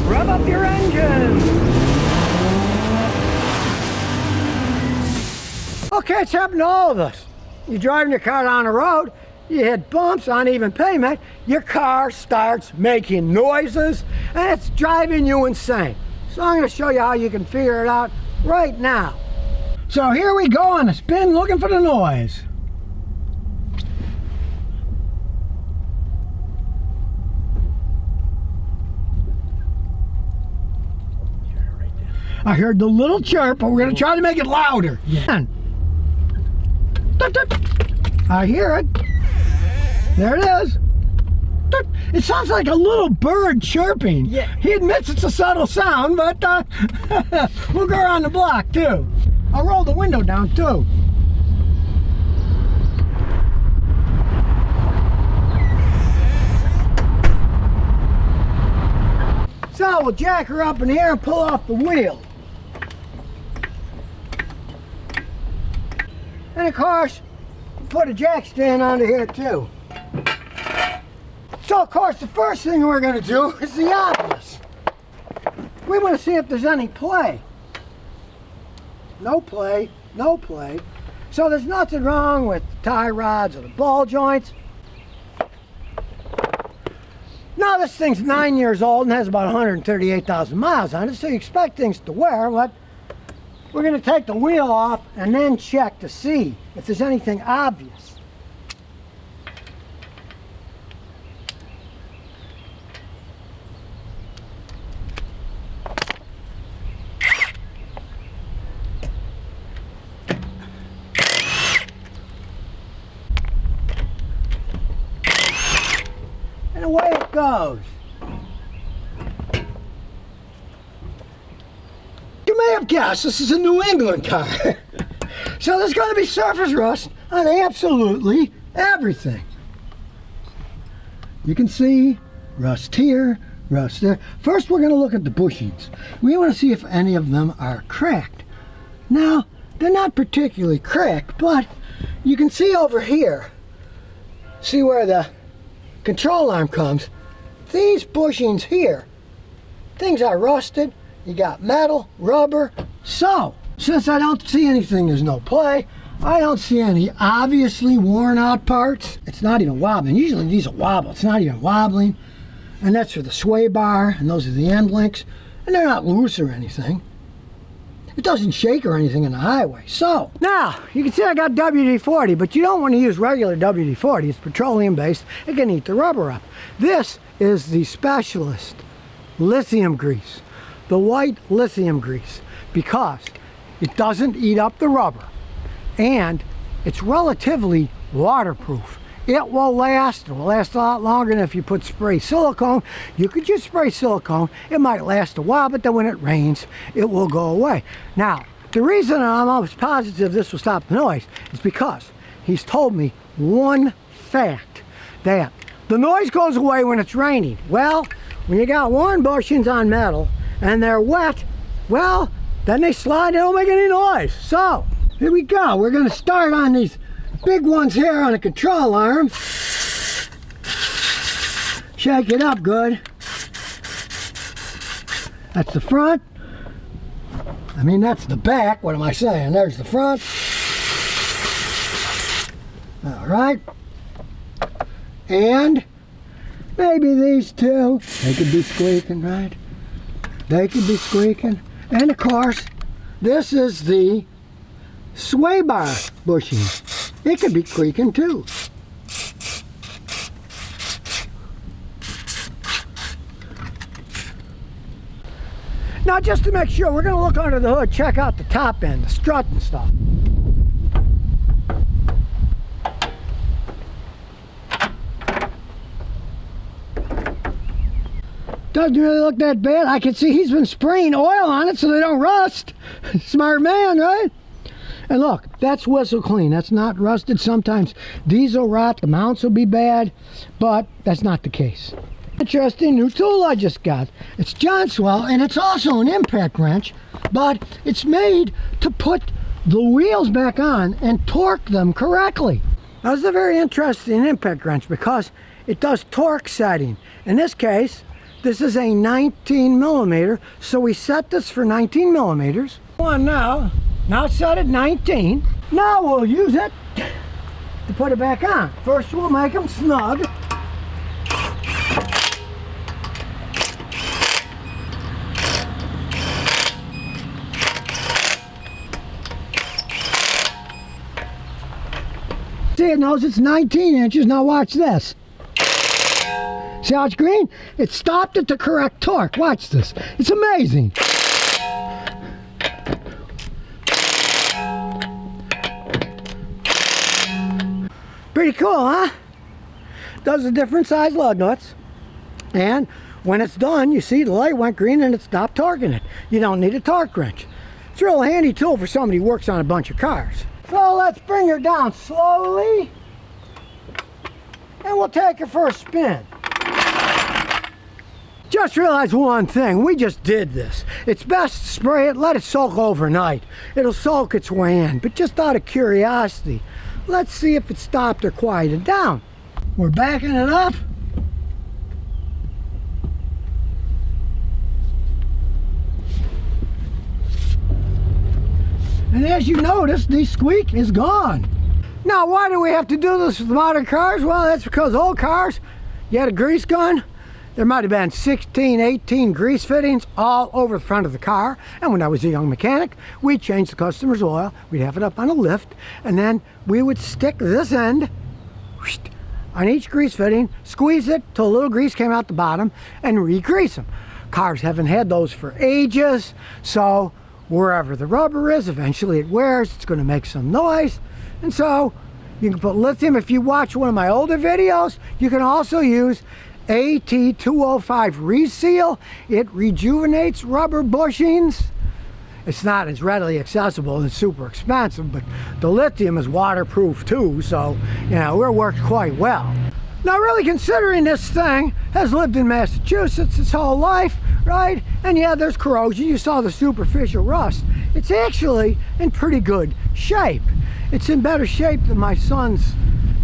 Rev up your engine. Okay, it's happened to all of us. You're driving your car down the road, you hit bumps, uneven pavement, your car starts making noises, and it's driving you insane. So I'm going to show you how you can figure it out right now. So here we go on a spin looking for the noise. I heard the little chirp, but we're going to try to make it louder. Yeah. I hear it. There it is. It sounds like a little bird chirping. Yeah. He admits it's a subtle sound, but we'll go around the block too. I'll roll the window down too. So we'll jack her up in the air and pull off the wheel. And of course, put a jack stand under here too. So of course, the first thing we're going to do is the obvious. We want to see if there's any play. No play, no play. So there's nothing wrong with the tie rods or the ball joints. Now this thing's 9 years old and has about 138,000 miles on it, so you expect things to wear, but we're going to take the wheel off and then check to see if there's anything obvious. And away it goes. You may have guessed this is a New England car. So there's going to be surface rust on absolutely everything. You can see rust here, rust there. First we're going to look at the bushings. We want to see if any of them are cracked. Now, they're not particularly cracked, but you can see over here, see where the control arm comes. These bushings here, things are rusted. You got metal, rubber. So, since I don't see anything, there's no play. I don't see any obviously worn out parts. It's not even wobbling. Usually these are wobble. It's not even wobbling. And that's for the sway bar, and those are the end links. And they're not loose or anything. It doesn't shake or anything in the highway. So, now, you can see I got WD-40, but you don't want to use regular WD-40. It's petroleum based. It can eat the rubber up. This is the Specialist lithium grease. The white lithium grease, because it doesn't eat up the rubber and it's relatively waterproof. It will last a lot longer than if you put spray silicone. You could just spray silicone, it might last a while, but then when it rains, it will go away. Now, the reason I'm almost positive this will stop the noise is because he's told me one fact, that the noise goes away when it's raining. Well, when you got worn bushings on metal, and they're wet, well, then they slide, they don't make any noise. So, here we go. We're going to start on these big ones here on the control arm. Shake it up good. That's the front. I mean, that's the back. What am I saying? There's the front. All right. And maybe these two. They could be squeaking, right? They could be squeaking. And of course, this is the sway bar bushing. It could be creaking too. Now just to make sure, we're going to look under the hood, check out the top end, the strut and stuff. Doesn't really look that bad. I can see he's been spraying oil on it so they don't rust. Smart man, right? And look, that's whistle clean. That's not rusted. Sometimes diesel rot, the mounts will be bad, but that's not the case. Interesting new tool I just got. It's Johnswell, and it's also an impact wrench, but it's made to put the wheels back on and torque them correctly. Now, this is a very interesting impact wrench because it does torque setting. In this case, This is a 19 millimeter, so we set this for 19 millimeters. On now it's set at 19. Now we'll use it to put it back on. First we'll make them snug. See, it knows it's 19 inches. Now watch this. See how it's green? It stopped at the correct torque. Watch this. It's amazing. Pretty cool, huh? Does the different size lug nuts. And when it's done, you see the light went green and it stopped torquing it. You don't need a torque wrench. It's a real handy tool for somebody who works on a bunch of cars. So let's bring her down slowly. And we'll take her for a spin. Just realize one thing, we just did this. It's best to spray it, let it soak overnight. It'll soak its way in, but just out of curiosity, let's see if it stopped or quieted down. We're backing it up. And as you notice, the squeak is gone. Now, why do we have to do this with modern cars? Well, that's because old cars, you had a grease gun, there might have been 16, 18 grease fittings all over the front of the car. And when I was a young mechanic, we'd change the customer's oil, we'd have it up on a lift, and then we would stick this end on each grease fitting, squeeze it till a little grease came out the bottom, and re-grease them. Cars haven't had those for ages, so wherever the rubber is, eventually it wears, it's going to make some noise. And so you can put lithium. If you watch one of my older videos, you can also use AT205 Reseal. It rejuvenates rubber bushings. It's not as readily accessible, it's super expensive, but the lithium is waterproof too, so you know, it works quite well. Now, really considering this thing has lived in Massachusetts its whole life, right? And yeah, there's corrosion. You saw the superficial rust. It's actually in pretty good shape. It's in better shape than my son's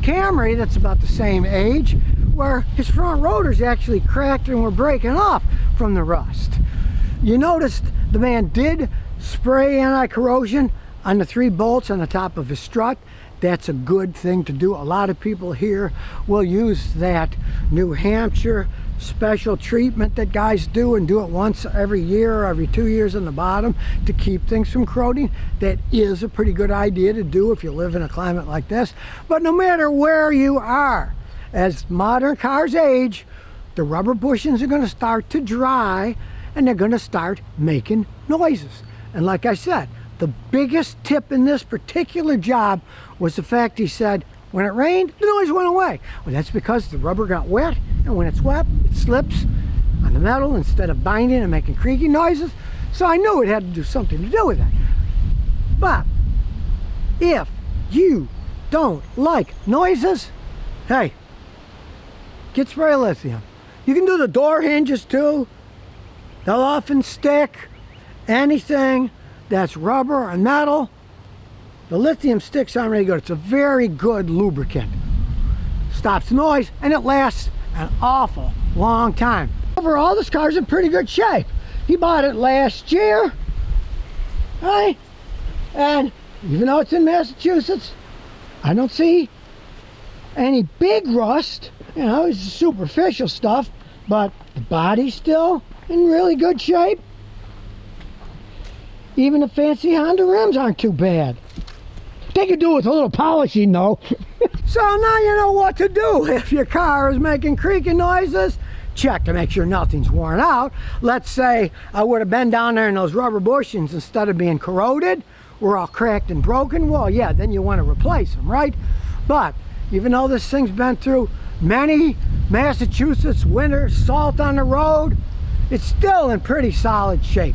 Camry that's about the same age, where his front rotors actually cracked and were breaking off from the rust. You noticed the man did spray anti-corrosion on the 3 bolts on the top of his strut. That's a good thing to do. A lot of people here will use that New Hampshire special treatment that guys do and do it once every year or every 2 years on the bottom to keep things from corroding. That is a pretty good idea to do if you live in a climate like this. But no matter where you are, as modern cars age, the rubber bushings are going to start to dry and they're going to start making noises. And like I said, the biggest tip in this particular job was the fact he said, when it rained, the noise went away. Well, that's because the rubber got wet, and when it's wet, it slips on the metal instead of binding and making creaking noises. So I knew it had to do something to do with that. But if you don't like noises, hey, get spray lithium. You can do the door hinges too. They'll often stick. Anything that's rubber and metal, the lithium sticks on really good. It's a very good lubricant. Stops noise and it lasts an awful long time. Overall, this car's in pretty good shape. He bought it last year, right? And even though it's in Massachusetts, I don't see any big rust. You know, it's superficial stuff, but the body's still in really good shape. Even the fancy Honda rims aren't too bad. They could do with a little polishing though. So now you know what to do if your car is making creaking noises. Check to make sure nothing's worn out. Let's say I would have been down there and those rubber bushings, instead of being corroded, were all cracked and broken. Well, yeah, then you want to replace them, right? But even though this thing's been through many Massachusetts winters, salt on the road, it's still in pretty solid shape.